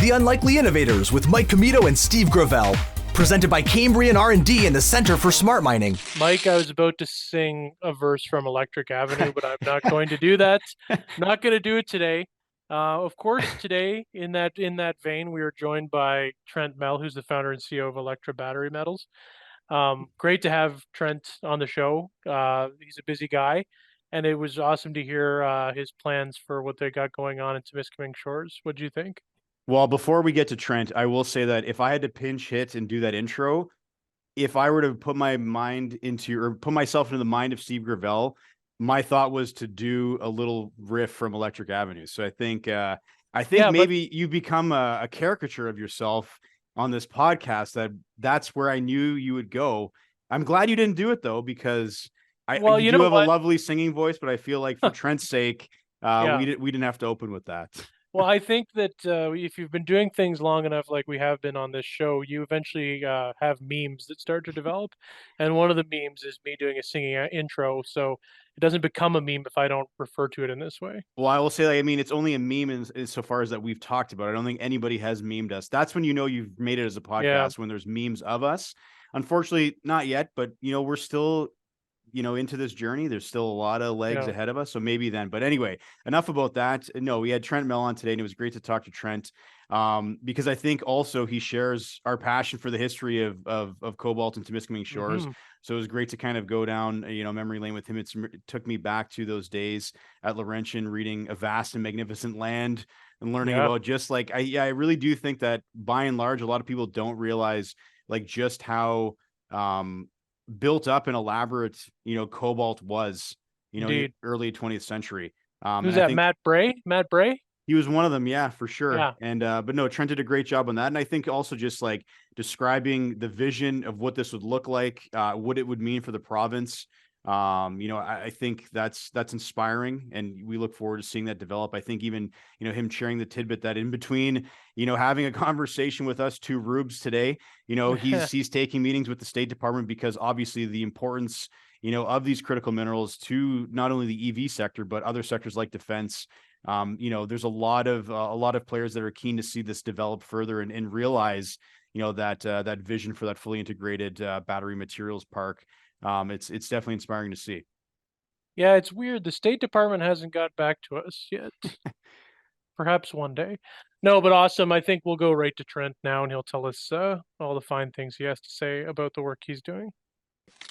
The Unlikely Innovators with Mike Commito and Steve Gravel. Presented by Cambrian R&D and the Center for Smart Mining. Mike, I was about to sing a verse from Electric Avenue, but I'm not going to do that. Not going to do it today. Of course, today, in that vein, we are joined by Trent Mell, who's the founder and CEO of Electra Battery Metals. Great to have Trent on the show. He's a busy guy, and it was awesome to hear his plans for what they got going on in Temiskaming Shores. What do you think? Well, before we get to Trent, I will say that if I had to pinch hit and do that intro, if I were to put myself into the mind of Steve Gravel, my thought was to do a little riff from Electric Avenue. So I think maybe you become a caricature of yourself on this podcast. That's where I knew you would go. I'm glad you didn't do it though, because you do have a lovely singing voice, but I feel like for Trent's sake, we didn't have to open with that. Well, I think that if you've been doing things long enough, like we have been on this show, you eventually have memes that start to develop. And one of the memes is me doing a singing intro. So it doesn't become a meme if I don't refer to it in this way. Well, I will say, it's only a meme in so far as that we've talked about. I don't think anybody has memed us. That's when you know you've made it as a podcast, when there's memes of us. Unfortunately, not yet, but we're still into this journey. There's still a lot of legs ahead of us. So maybe then, but anyway, enough about that. No, we had Trent Mell on today and it was great to talk to Trent. Because I think also he shares our passion for the history of Cobalt and Temiskaming Shores. Mm-hmm. So it was great to kind of go down, memory lane with him. It took me back to those days at Laurentian, reading A Vast and Magnificent Land and learning about just like, I really do think that by and large, a lot of people don't realize like just how, built up and elaborate, Cobalt was, in the early 20th century. Who's that? Matt Bray? He was one of them. Yeah, for sure. Yeah. And, but no, Trent did a great job on that. And I think also just like describing the vision of what this would look like, what it would mean for the province. I think that's inspiring and we look forward to seeing that develop. I think even, him sharing the tidbit that in between, having a conversation with us two rubes today, he's taking meetings with the State Department because obviously the importance, of these critical minerals to not only the EV sector, but other sectors like defense. There's a lot of players that are keen to see this develop further and realize, that vision for that fully integrated battery materials park. It's definitely inspiring to see. Yeah, it's weird. The State Department hasn't got back to us yet. Perhaps one day. No, but awesome. I think we'll go right to Trent now and he'll tell us all the fine things he has to say about the work he's doing.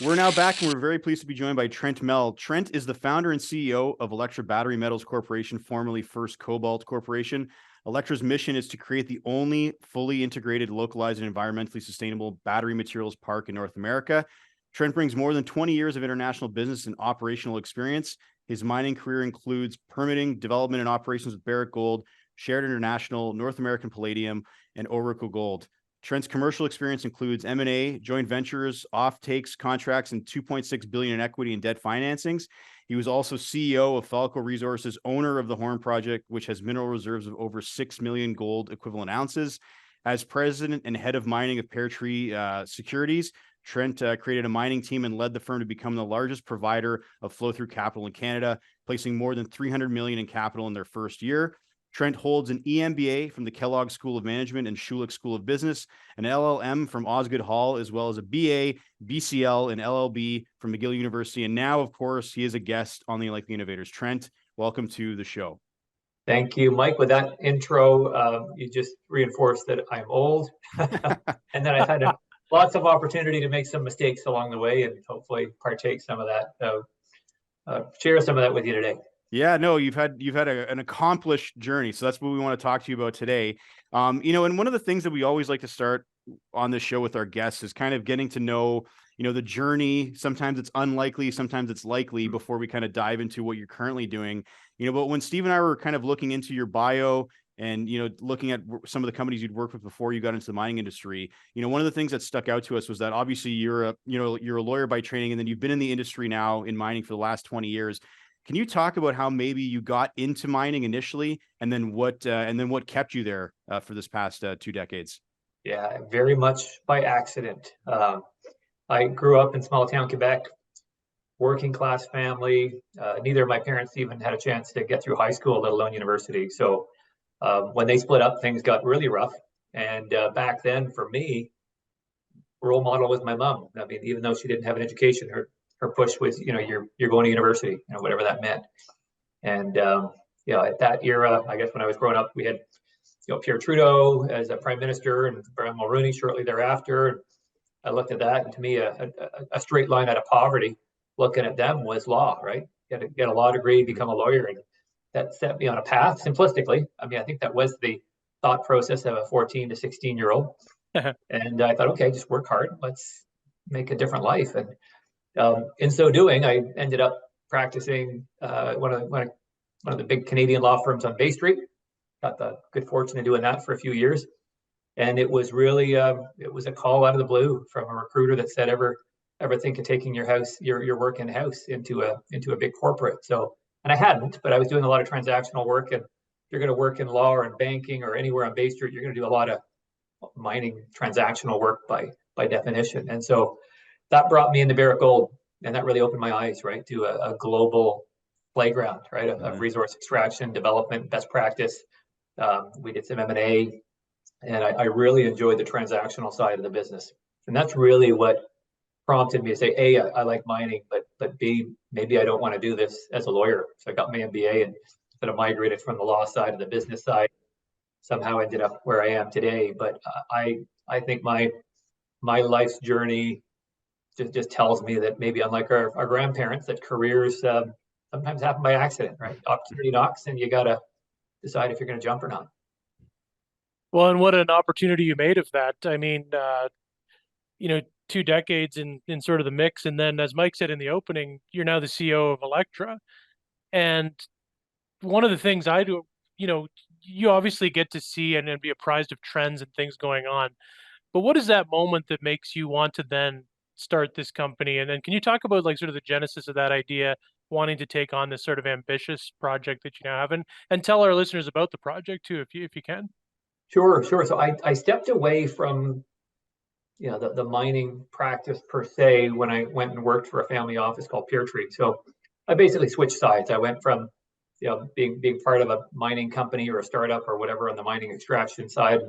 We're now back and we're very pleased to be joined by Trent Mell. Trent is the founder and CEO of Electra Battery Metals Corporation, formerly First Cobalt Corporation. Electra's mission is to create the only fully integrated, localized, and environmentally sustainable battery materials park in North America. Trent brings more than 20 years of international business and operational experience. His mining career includes permitting, development, and operations with Barrick Gold, Shared International, North American Palladium, and Orico Gold. Trent's commercial experience includes M&A, joint ventures, off-takes, contracts, and $2.6 billion in equity and debt financings. He was also CEO of Falco Resources, owner of the Horn Project, which has mineral reserves of over 6 million gold equivalent ounces. As president and head of mining of Pear Tree Securities, Trent created a mining team and led the firm to become the largest provider of flow-through capital in Canada, placing more than $300 million in capital in their first year. Trent holds an EMBA from the Kellogg School of Management and Schulich School of Business, an LLM from Osgoode Hall, as well as a BA, BCL, and LLB from McGill University. And now, of course, he is a guest on the Unlikely Innovators. Trent, welcome to the show. Thank you, Mike. With that intro, you just reinforced that I'm old and that I've had lots of opportunity to make some mistakes along the way and hopefully partake some of that, share some of that with you today. Yeah, no, you've had an accomplished journey. So that's what we want to talk to you about today. And one of the things that we always like to start on this show with our guests is kind of getting to know, the journey. Sometimes it's unlikely, sometimes it's likely before we kind of dive into what you're currently doing. But when Steve and I were kind of looking into your bio and, looking at some of the companies you'd worked with before you got into the mining industry, one of the things that stuck out to us was that obviously you're a lawyer by training, and then you've been in the industry now in mining for the last 20 years. Can you talk about how maybe you got into mining initially and then what kept you there for this past 2 decades? Yeah, very much by accident. I grew up in small town Quebec, working class family. Neither of my parents even had a chance to get through high school, let alone university. So When they split up, things got really rough. And back then, for me, role model was my mom. I mean, even though she didn't have an education, her push was, you're going to university, whatever that meant. And at that era, I guess when I was growing up, we had Pierre Trudeau as a prime minister and Brian Mulroney shortly thereafter. I looked at that, and to me, a straight line out of poverty, looking at them was law, right? Get a law degree, become a lawyer, and that set me on a path. Simplistically, I mean, I think that was the thought process of a 14 to 16-year-old. And I thought, okay, just work hard. Let's make a different life. And in so doing, I ended up practicing one of the big Canadian law firms on Bay Street. Got the good fortune of doing that for a few years. And it was really, it was a call out of the blue from a recruiter that said, ever think of taking your work in-house into a big corporate. So, and I hadn't, but I was doing a lot of transactional work. And if you're going to work in law or in banking or anywhere on Bay Street, you're going to do a lot of mining transactional work by definition. And so that brought me into Barrick Gold, and that really opened my eyes, right, to a global playground, right, of resource extraction, development, best practice. We did some M&A, and I really enjoyed the transactional side of the business. And that's really what prompted me to say, A, I like mining, but B, maybe I don't want to do this as a lawyer. So I got my MBA and sort of migrated from the law side to the business side, somehow ended up where I am today. But I think my life's journey just tells me that maybe unlike our grandparents, that careers sometimes happen by accident, right? Opportunity knocks, and you got to decide if you're going to jump or not. Well, and what an opportunity you made of that. I mean, 2 decades in sort of the mix. And then, as Mike said in the opening, you're now the CEO of Electra. And one of the things I do, you obviously get to see and be apprised of trends and things going on. But what is that moment that makes you want to then start this company? And then can you talk about like sort of the genesis of that idea, wanting to take on this sort of ambitious project that you now have, and tell our listeners about the project too, if you can? Sure. So I stepped away from the mining practice per se when I went and worked for a family office called Peertree. So I basically switched sides. I went from being part of a mining company or a startup or whatever on the mining extraction side,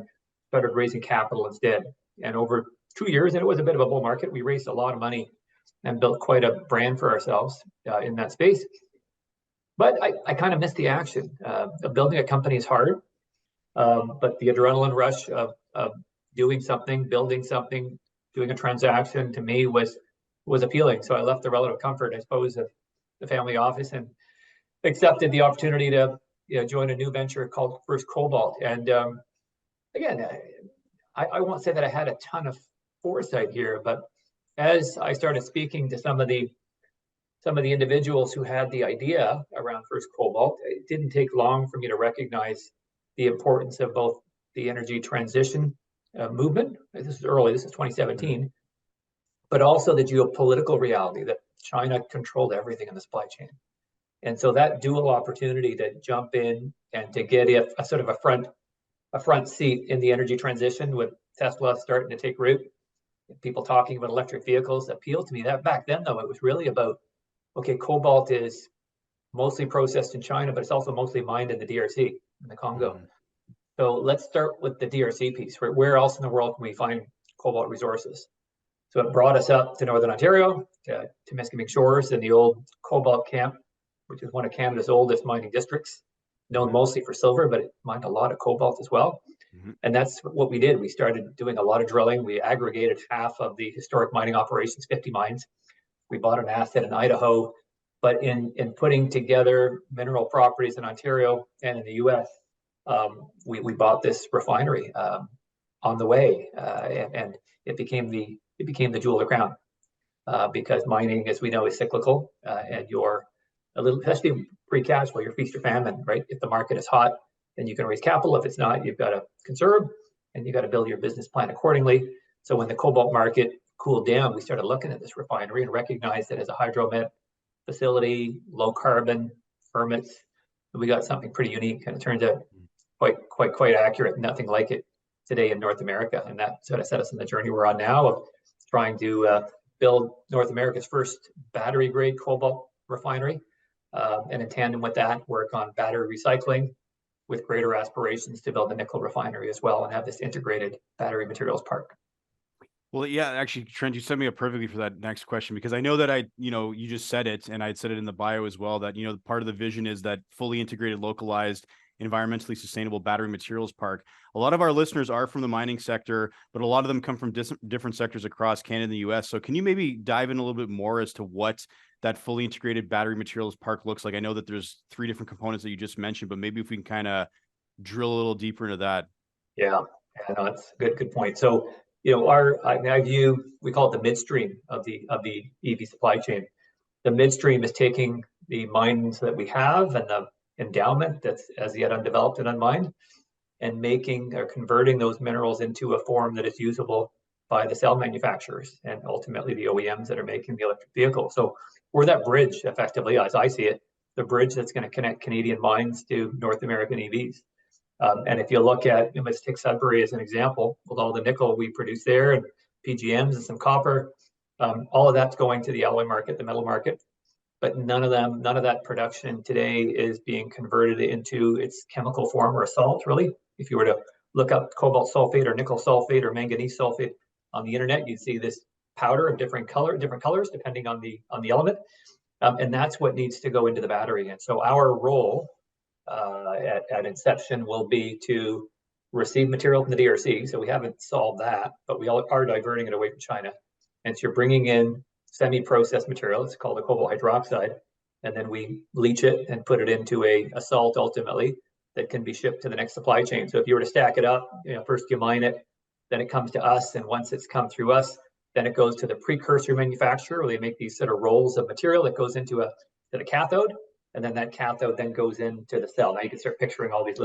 started raising capital instead. And over 2 years, and it was a bit of a bull market, we raised a lot of money and built quite a brand for ourselves in that space. But I kind of missed the action. Building a company is hard, but the adrenaline rush of doing something, building something, doing a transaction to me was appealing. So I left the relative comfort, I suppose, of the family office and accepted the opportunity to join a new venture called First Cobalt. And again, I won't say that I had a ton of foresight here, but as I started speaking to some of the individuals who had the idea around First Cobalt, it didn't take long for me to recognize the importance of both the energy transition movement. This is early, this is 2017, but also the geopolitical reality that China controlled everything in the supply chain. And so that dual opportunity to jump in and to get a sort of a front seat in the energy transition, with Tesla starting to take root, people talking about electric vehicles, appealed to me. That back then, though, it was really about, okay, cobalt is mostly processed in China, but it's also mostly mined in the DRC, in the Congo. So let's start with the DRC piece. Where else in the world can we find cobalt resources? So it brought us up to Northern Ontario, to Temiskaming Shores, in the old Cobalt Camp, which is one of Canada's oldest mining districts, known mostly for silver, but it mined a lot of cobalt as well. And that's what we did. We started doing a lot of drilling. We aggregated half of the historic mining operations, 50 mines. We bought an asset in Idaho, but in putting together mineral properties in Ontario and in the US, we bought this refinery on the way, and it became the jewel of the crown, because mining, as we know, is cyclical, and you're a little, especially pre-cash flow, you're feast or famine, right? If the market is hot, then you can raise capital. If it's not, you've got to conserve, and you got to build your business plan accordingly. So when the cobalt market cooled down, we started looking at this refinery and recognized that as a hydromet facility, low carbon permits, we got something pretty unique, and it turned out quite accurate. Nothing like it today in North America, and that sort of set us on the journey we're on now of trying to build North America's first battery grade cobalt refinery, and in tandem with that, work on battery recycling, with greater aspirations to build a nickel refinery as well and have this integrated battery materials park. Well, yeah, actually, Trent, you set me up perfectly for that next question, because I know that you just said it, and I'd said it in the bio as well, that, part of the vision is that fully integrated, localized, environmentally sustainable battery materials park. A lot of our listeners are from the mining sector, but a lot of them come from different sectors across Canada and the US. So can you maybe dive in a little bit more as to what that fully integrated battery materials park looks like? I know that there's 3 different components that you just mentioned, but maybe if we can kind of drill a little deeper into that. Yeah, no, that's a good point. So, I view, we call it the midstream of the EV supply chain. The midstream is taking the mines that we have and the endowment that's as yet undeveloped and unmined, and making or converting those minerals into a form that is usable by the cell manufacturers and ultimately the OEMs that are making the electric vehicle. So we're that bridge, effectively, as I see it, the bridge that's going to connect Canadian mines to North American EVs. And if you look at, let's take Sudbury as an example, with all the nickel we produce there and PGMs and some copper, all of that's going to the alloy market, the metal market. But none of that production today is being converted into its chemical form or a salt, really. If you were to look up cobalt sulfate or nickel sulfate or manganese sulfate on the internet, you'd see this powder of different colors depending on the element. And that's what needs to go into the battery. And so our role at inception will be to receive material from the DRC. So we haven't solved that, but we are diverting it away from China. And so you're bringing in semi-processed material. It's called a cobalt hydroxide. And then we leach it and put it into a salt ultimately that can be shipped to the next supply chain. So if you were to stack it up, first you mine it, then it comes to us. And once it's come through us, then it goes to the precursor manufacturer, where they make these sort of rolls of material that goes into the cathode. And then that cathode then goes into the cell. Now you can start picturing all these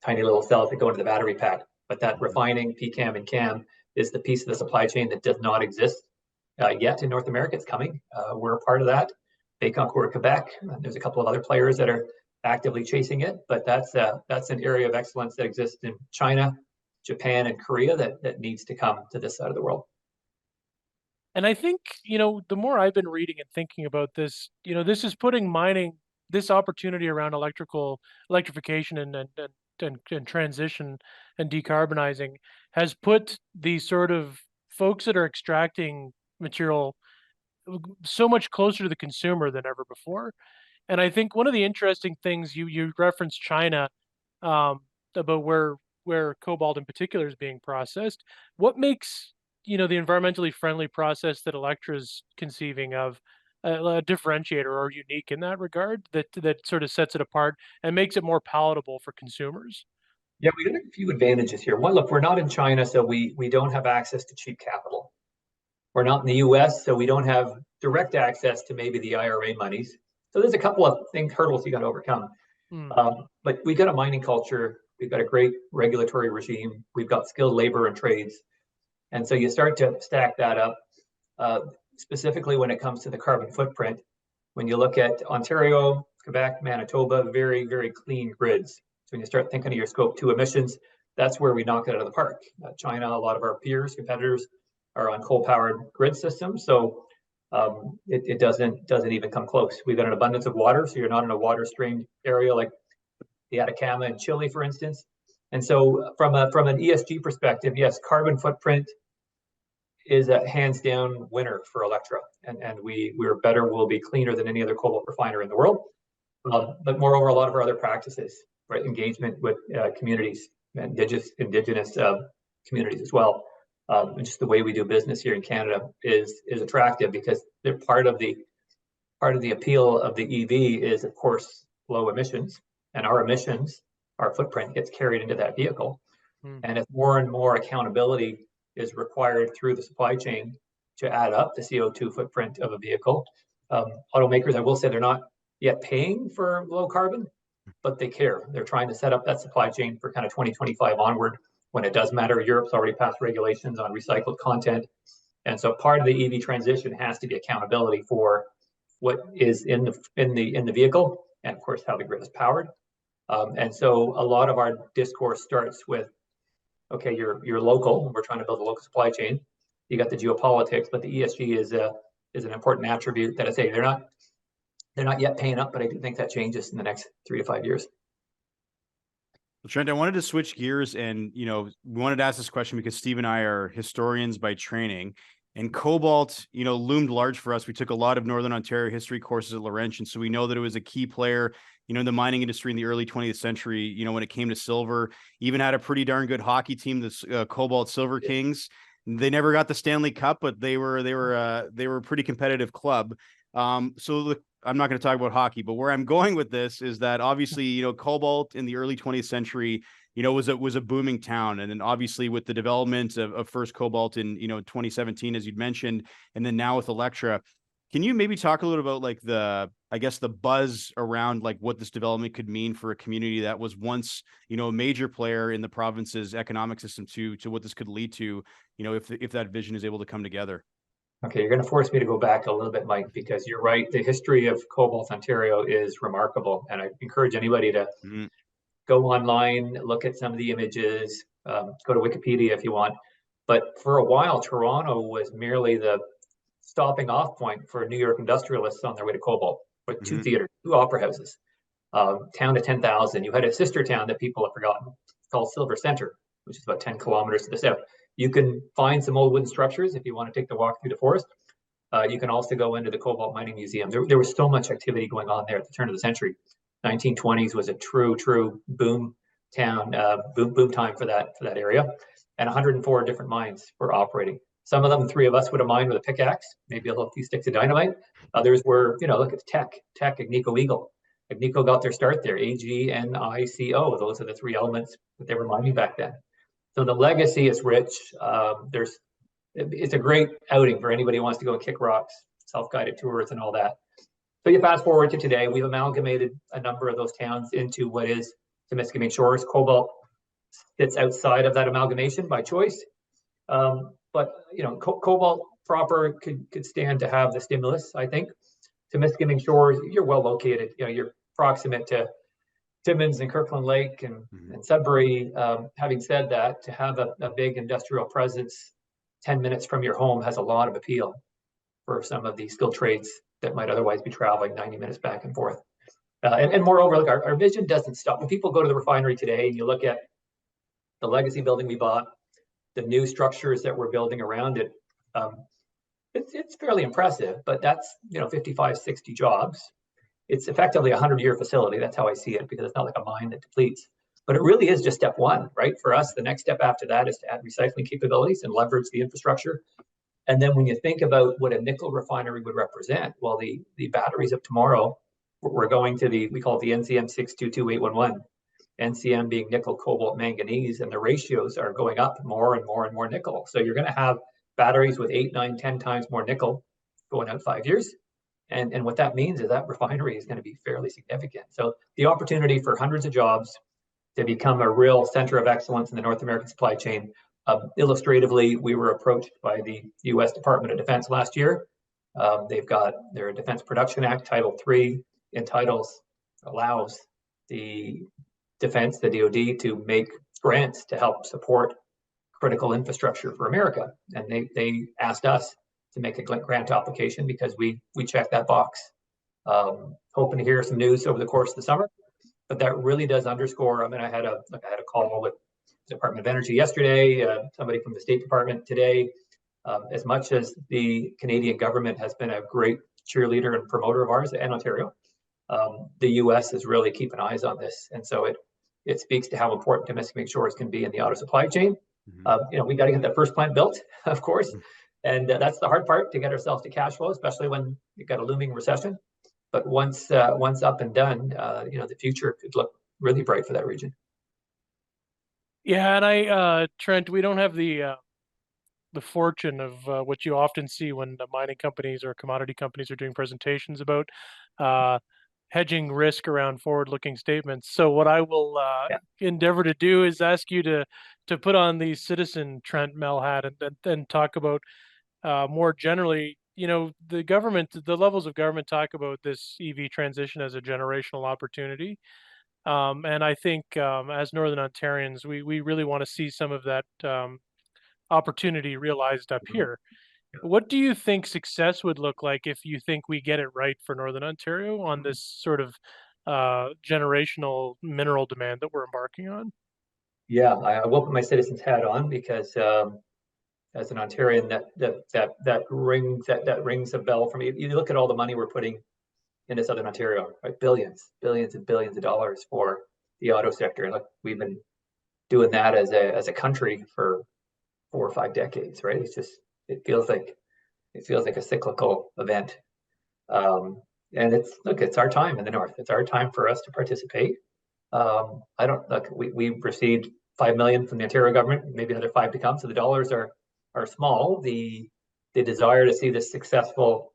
tiny little cells that go into the battery pack. But that refining, PCAM and CAM, is the piece of the supply chain that does not exist yet in North America. It's coming. We're a part of that. Bécancour, Quebec. There's a couple of other players that are actively chasing it. But that's an area of excellence that exists in China, Japan, and Korea that needs to come to this side of the world. And I think, the more I've been reading and thinking about this, this is putting mining, this opportunity around electrification and transition and decarbonizing has put these sort of folks that are extracting material so much closer to the consumer than ever before. And I think one of the interesting things you referenced China, about where cobalt in particular is being processed. What makes the environmentally friendly process that Electra's conceiving of a differentiator or unique in that regard that sort of sets it apart and makes it more palatable for consumers? Yeah, we got a few advantages here. One, look, we're not in China, so we don't have access to cheap capital. We're not in the US, so we don't have direct access to maybe the IRA monies. So there's a couple of hurdles you got to overcome. But we've got a mining culture. We've got a great regulatory regime. We've got skilled labor and trades. And so you start to stack that up, specifically when it comes to the carbon footprint. When you look at Ontario, Quebec, Manitoba, very, very clean grids. So when you start thinking of your scope 2 emissions, that's where we knock it out of the park. China, a lot of our competitors are on coal-powered grid systems. So it doesn't even come close. We've got an abundance of water, so you're not in a water-strained area like the Atacama in Chile, for instance. And so from an ESG perspective, yes, carbon footprint is a hands down winner for Electra. And we're better, we'll be cleaner than any other cobalt refiner in the world. But moreover, a lot of our other practices, right? Engagement with communities, indigenous communities as well. And just the way we do business here in Canada is attractive because they're part of the appeal of the EV is, of course, low emissions, and our footprint gets carried into that vehicle. And as more and more accountability is required through the supply chain to add up the CO2 footprint of a vehicle, automakers, I will say, they're not yet paying for low carbon, but they care. They're trying to set up that supply chain for kind of 2025 onward. When it does matter, Europe's already passed regulations on recycled content. And so part of the EV transition has to be accountability for what is in the vehicle, and of course how the grid is powered. And so a lot of our discourse starts with, okay, you're local. We're trying to build a local supply chain. You got the geopolitics, but the ESG is an important attribute that I say they're not yet paying up, but I do think that changes in the next 3 to 5 years. Trent, I wanted to switch gears and, we wanted to ask this question because Steve and I are historians by training, and Cobalt, loomed large for us. We took a lot of Northern Ontario history courses at Laurentian, so we know that it was a key player, in the mining industry in the early 20th century, when it came to silver. Even had a pretty darn good hockey team, the Cobalt Silver Kings. They never got the Stanley Cup, but they were a pretty competitive club. So I'm not going to talk about hockey, but where I'm going with this is that obviously, Cobalt in the early 20th century, was a booming town. And then obviously with the development of first Cobalt in, 2017, as you'd mentioned, and then now with Electra, can you maybe talk a little about like the buzz around like what this development could mean for a community that was once, a major player in the province's economic system to what this could lead to, if that vision is able to come together? Okay, you're going to force me to go back a little bit, Mike, because you're right. The history of Cobalt, Ontario is remarkable. And I encourage anybody to go online, look at some of the images, go to Wikipedia if you want. But for a while, Toronto was merely the stopping off point for New York industrialists on their way to Cobalt, with two theaters, two opera houses, town of 10,000. You had a sister town that people have forgotten called Silver Center, which is about 10 kilometers to the south. You can find some old wooden structures if you want to take the walk through the forest. You can also go into the Cobalt Mining Museum. There was so much activity going on there at the turn of the century. 1920s was a true boom town, boom time for that area. And 104 different mines were operating. Some of them, three of us would have mined with a pickaxe, maybe a few sticks of dynamite. Others were, look at Teck, Agnico Eagle. Agnico got their start there, AGNICO. Those are the three elements that they were mining back then. So the legacy is rich. It's a great outing for anybody who wants to go and kick rocks, self-guided tours and all that. So you fast forward to today, we've amalgamated a number of those towns into what is Temiskaming Shores. Cobalt sits outside of that amalgamation by choice. But Cobalt proper could stand to have the stimulus, I think. Temiskaming Shores, you're well located. You're proximate to Timmins and Kirkland Lake and Sudbury. Having said that, to have a big industrial presence 10 minutes from your home has a lot of appeal for some of the skilled trades that might otherwise be traveling 90 minutes back and forth. And moreover, look, our vision doesn't stop. When people go to the refinery today and you look at the legacy building we bought, the new structures that we're building around it, it's fairly impressive, but that's 55, 60 jobs. It's effectively a 100-year facility. That's how I see it, because it's not like a mine that depletes. But it really is just step one, right? For us, the next step after that is to add recycling capabilities and leverage the infrastructure. And then when you think about what a nickel refinery would represent, well, the batteries of tomorrow, we're going to we call it the NCM 622811. NCM being nickel, cobalt, manganese, and the ratios are going up more and more and more nickel. So you're going to have batteries with 8, 9, 10 times more nickel going out 5 years. And what that means is that refinery is going to be fairly significant. So the opportunity for hundreds of jobs to become a real center of excellence in the North American supply chain. Illustratively, we were approached by the U.S. Department of Defense last year. They've got their Defense Production Act, Title III, allows the defense, the DoD, to make grants to help support critical infrastructure for America. And they asked us to make a grant application because we checked that box. Hoping to hear some news over the course of the summer, but that really does underscore. I mean, I had a call with the Department of Energy yesterday, somebody from the State Department today. As much as the Canadian government has been a great cheerleader and promoter of ours and Ontario, the U.S. is really keeping eyes on this, and so it speaks to how important Temiskaming Shores can be in the auto supply chain. We got to get that first plant built, of course, and that's the hard part, to get ourselves to cash flow, especially when you've got a looming recession. But once up and done, the future could look really bright for that region. Yeah, and Trent, we don't have the fortune of what you often see when the mining companies or commodity companies are doing presentations about hedging risk around forward-looking statements. So what I will endeavor to do is ask you to put on the citizen Trent Mell hat and talk about more generally. The government, the levels of government talk about this EV transition as a generational opportunity. And I think as Northern Ontarians, we really want to see some of that opportunity realized up here. What do you think success would look like if you think we get it right for Northern Ontario on this sort of generational mineral demand that we're embarking on. Yeah, I will put my citizen's hat on because as an Ontarian, that rings a bell for me. You look at all the money we're putting into Southern Ontario, right? Billions and billions of dollars for the auto sector. And look, we've been doing that as a country for 4 or 5 decades, right? It feels like a cyclical event. And it's our time in the North. It's our time for us to participate. I don't look. We've received 5 million from the Ontario government, maybe another 5 to come. So the dollars are small. The desire to see this successful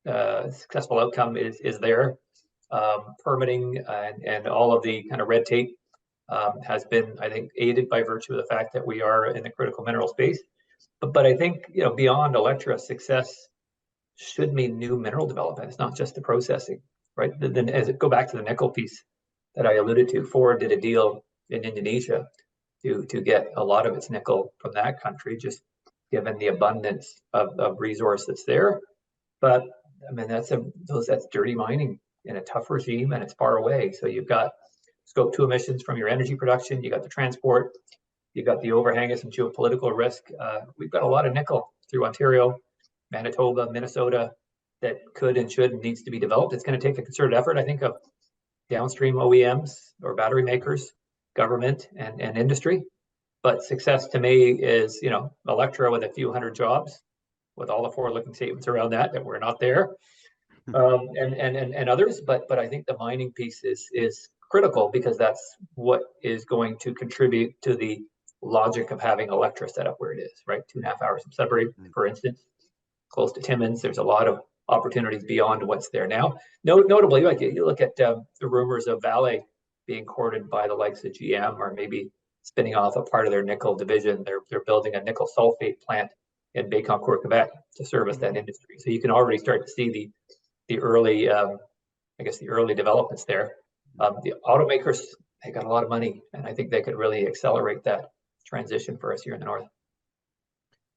outcome is there. Permitting and all of the kind of red tape has been, I think, aided by virtue of the fact that we are in the critical mineral space. But I think, beyond Electra, success should mean new mineral development. It's not just the processing, right? Then as it go back to the nickel piece that I alluded to, Ford did a deal in Indonesia to get a lot of its nickel from that country, just given the abundance of resource that's there. But I mean, that's dirty mining in a tough regime, and it's far away. So you've got scope 2 emissions from your energy production, you got the transport, you got the overhang of some geopolitical risk. We've got a lot of nickel through Ontario, Manitoba, Minnesota that could and should and needs to be developed. It's going to take a concerted effort, I think, of downstream OEMs or battery makers, government, and industry. But success to me is, Electra with a few hundred jobs, with all the forward-looking statements around that we're not there, and others. But I think the mining piece is critical because that's what is going to contribute to the logic of having Electra set up where it is, right? 2.5 hours from Sudbury, for instance, close to Timmins. There's a lot of opportunities beyond what's there now. Notably, like you look at the rumors of Vale being courted by the likes of GM, or maybe spinning off a part of their nickel division. They're building a nickel sulfate plant in Bécancour, Quebec, to service that industry. So you can already start to see the early, the early developments there. The automakers, they got a lot of money, and I think they could really accelerate that transition for us here in the North.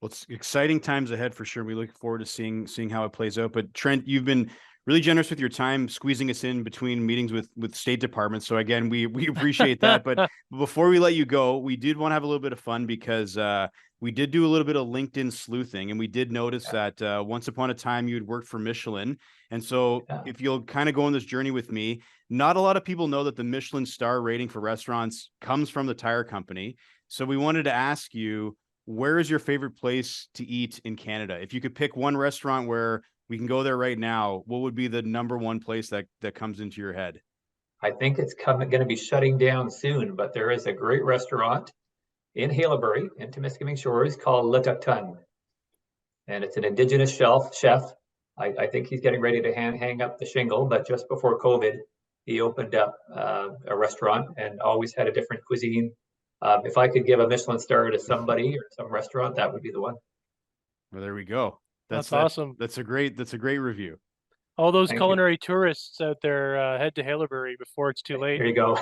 Well, it's exciting times ahead for sure. We look forward to seeing how it plays out. But Trent, you've been really generous with your time, squeezing us in between meetings with state departments. So again, we appreciate that. But before we let you go, we did want to have a little bit of fun because we did do a little bit of LinkedIn sleuthing, and we did notice that once upon a time you had worked for Michelin. And so if you'll kind of go on this journey with me, not a lot of people know that the Michelin star rating for restaurants comes from the tire company. So we wanted to ask you, where is your favorite place to eat in Canada? If you could pick one restaurant where we can go there right now, what would be the number one place that comes into your head? I think it's going to be shutting down soon, but there is a great restaurant in Haileybury, in Temiskaming Shores, called Le Tucton. And it's an Indigenous chef. I think he's getting ready to hang up the shingle, but just before COVID, he opened up a restaurant and always had a different cuisine. If I could give a Michelin star to somebody or some restaurant, that would be the one. Well, there we go. That's awesome. That's a great review. All those culinary tourists out there, head to Haileybury before it's too late. There you go.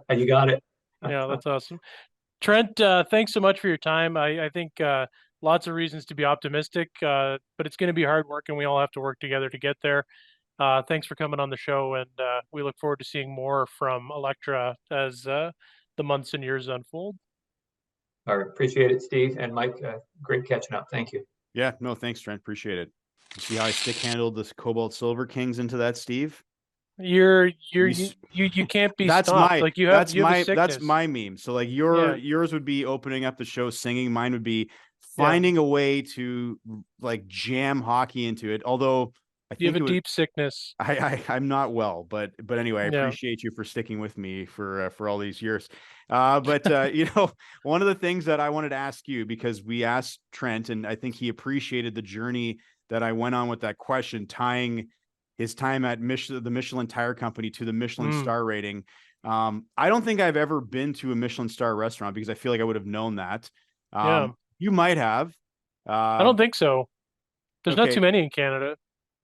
You got it. Yeah, that's awesome. Trent, thanks so much for your time. I think lots of reasons to be optimistic, but it's going to be hard work, and we all have to work together to get there. Thanks for coming on the show, and we look forward to seeing more from Electra as the months and years unfold. All right. Appreciate it, Steve and Mike. Great catching up. Thank you. Yeah, no, thanks, Trent. Appreciate it. You see how I stick handled this Cobalt Silver Kings into that, Steve? You can't be that's stopped. My like you have a sickness. That's my meme. So like yours would be opening up the show singing. Mine would be finding a way to like jam hockey into it. Although you have a deep sickness. I'm not well, but anyway, I appreciate you for sticking with me for all these years. But one of the things that I wanted to ask you, because we asked Trent, and I think he appreciated the journey that I went on with that question, tying his time at the Michelin Tire Company to the Michelin star rating. I don't think I've ever been to a Michelin star restaurant because I feel like I would have known that. You might have. I don't think so. There's not too many in Canada.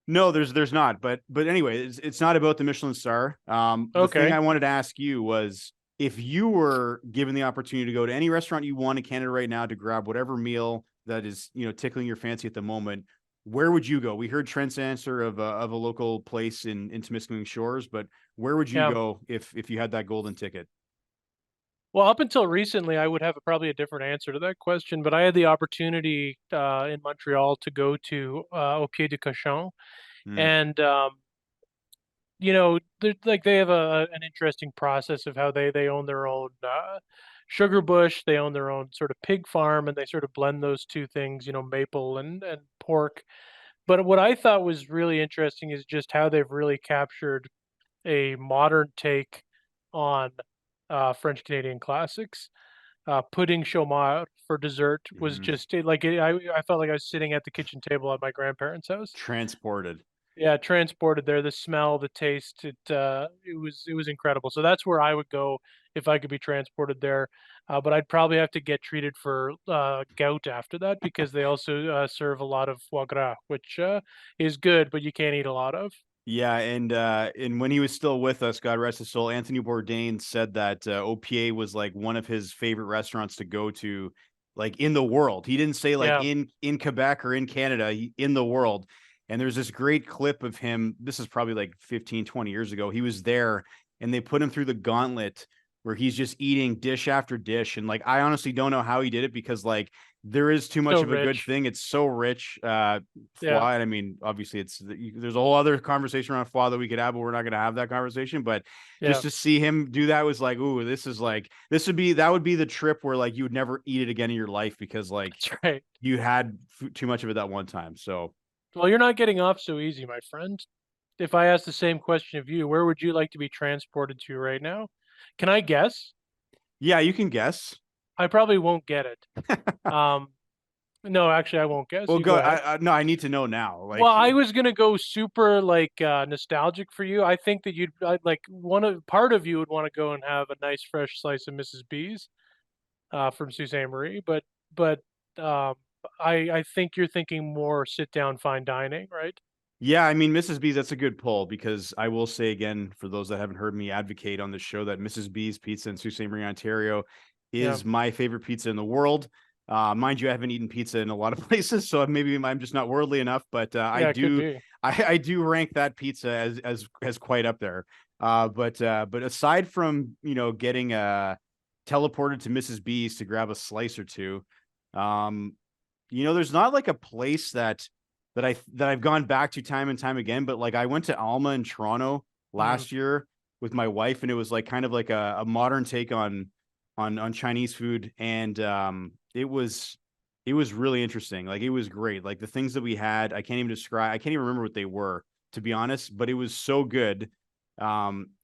No, there's not. But anyway, it's not about the Michelin star. The thing I wanted to ask you was, if you were given the opportunity to go to any restaurant you want in Canada right now to grab whatever meal that is, tickling your fancy at the moment, where would you go? We heard Trent's answer of a local place in Temiskaming Shores, but where would you Yeah. go if you had that golden ticket? Well, up until recently, I would have probably a different answer to that question, but I had the opportunity in Montreal to go to Au Pied du Cochon, Mm, and like they have an interesting process of how they own their own sugar bush, they own their own sort of pig farm, and they sort of blend those two things, maple and pork. But what I thought was really interesting is just how they've really captured a modern take on French Canadian classics. Pudding chômeur for dessert was mhm. just I felt like I was sitting at the kitchen table at my grandparents' house. Transported. Yeah, transported there, the smell, the taste, it was incredible. So that's where I would go if I could be transported there. But I'd probably have to get treated for gout after that because they also serve a lot of foie gras, which is good, but you can't eat a lot of. Yeah, and when he was still with us, God rest his soul, Anthony Bourdain said that OPA was like one of his favorite restaurants to go to, like in the world. He didn't say like Yeah, in Quebec or in Canada, in the world. And there's this great clip of him. This is probably like 15, 20 years ago. He was there and they put him through the gauntlet where he's just eating dish after dish. And like I honestly don't know how he did it because like there is too much so of a good rich. thing. It's so rich. Foie. Yeah, And I mean, obviously, there's a whole other conversation around foie that we could have, but we're not going to have that conversation. But yeah, just to see him do that was like, ooh, that would be the trip where like you would never eat it again in your life because like that's right. you had too much of it that one time. So Well, you're not getting off so easy, my friend. If I ask the same question of you, where would you like to be transported to right now? Can I guess? yeah, you can guess. I probably won't get it. Um, no, actually, I won't guess. Well, You go. go ahead. No, I need to know now. Well, Like, I was gonna go super like nostalgic for you. I think that like part of you would want to go and have a nice fresh slice of Mrs. B's from Sault Ste. Marie, but um, I think you're thinking more sit down fine dining, right? yeah, I mean, Mrs. B's, that's a good pull because I will say again, for those that haven't heard me advocate on this show, that Mrs. B's Pizza in Sault Ste. Marie, Ontario Yeah, is my favorite pizza in the world. Mind you, I haven't eaten pizza in a lot of places, so maybe I'm just not worldly enough, but yeah, it could be. I do rank that pizza as quite up there. But aside from getting teleported to Mrs. B's to grab a slice or two, um, there's not like a place that I've gone back to time and time again. But like I went to Alma in Toronto Mm, last year with my wife, and it was like kind of like a modern take on Chinese food, and it was really interesting. Like it was great. Like the things that we had, I can't even describe. I can't even remember what they were, to be honest. But it was so good.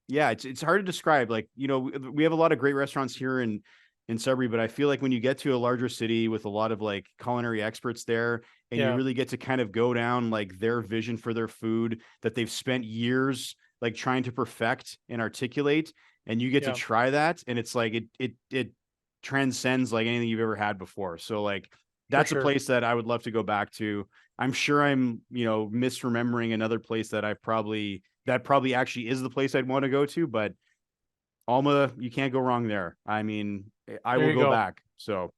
Yeah, it's hard to describe. Like we have a lot of great restaurants here in Sudbury, but I feel like when you get to a larger city with a lot of like culinary experts there, and you yeah, really get to kind of go down like their vision for their food that they've spent years like trying to perfect and articulate, and you get to yeah, try that, and it's like it transcends like anything you've ever had before. So like for that's a sure. place that I would love to go back to. I'm sure I'm misremembering another place that probably actually is the place I'd want to go to, but Alma, you can't go wrong there. I mean, I There will you go go. back. So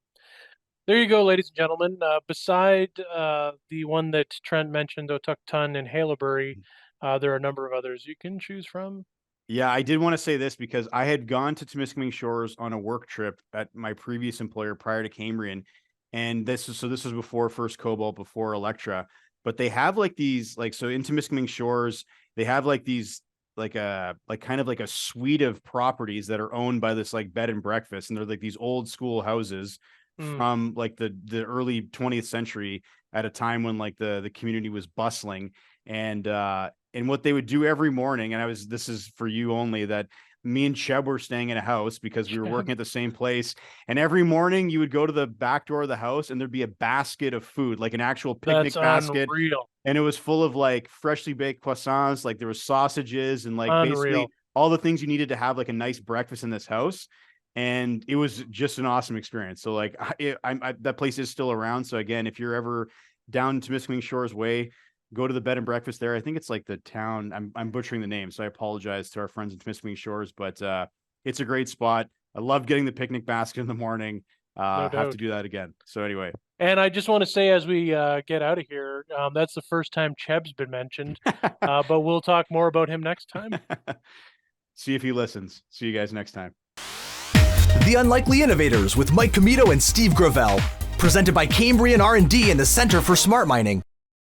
There you go, ladies and gentlemen. Beside the one that Trent mentioned, Otukton and Haileybury, there are a number of others you can choose from. yeah, I did want to say this because I had gone to Temiskaming Shores on a work trip at my previous employer prior to Cambrian, and this was before first Cobalt, before Electra. But they have like these so in Temiskaming Shores, they have like these like kind of like a suite of properties that are owned by this like bed and breakfast, and they're like these old school houses Mm, from like the early 20th century at a time when like the community was bustling, and what they would do every morning, and this is for you only, that me and Cheb were staying in a house because we were working at the same place. And every morning you would go to the back door of the house and there'd be a basket of food, like an actual that's picnic basket. unreal. And it was full of like freshly baked croissants, like there was sausages and like basically Unreal. all the things you needed to have like a nice breakfast in this house. And it was just an awesome experience. So like that place is still around. So again, if you're ever down to Temiskaming Shores Way, go to the bed and breakfast there. I think it's like the town. I'm butchering the name, so I apologize to our friends in Temiskaming Shores, but it's a great spot. I love getting the picnic basket in the morning. have to doubt. do that again. So anyway, And I just want to say, as we get out of here, that's the first time Cheb's been mentioned, but we'll talk more about him next time. see if he listens. See you guys next time. The Unlikely Innovators with Mike Commito and Steve Gravel. Presented by Cambrian R&D and the Center for Smart Mining.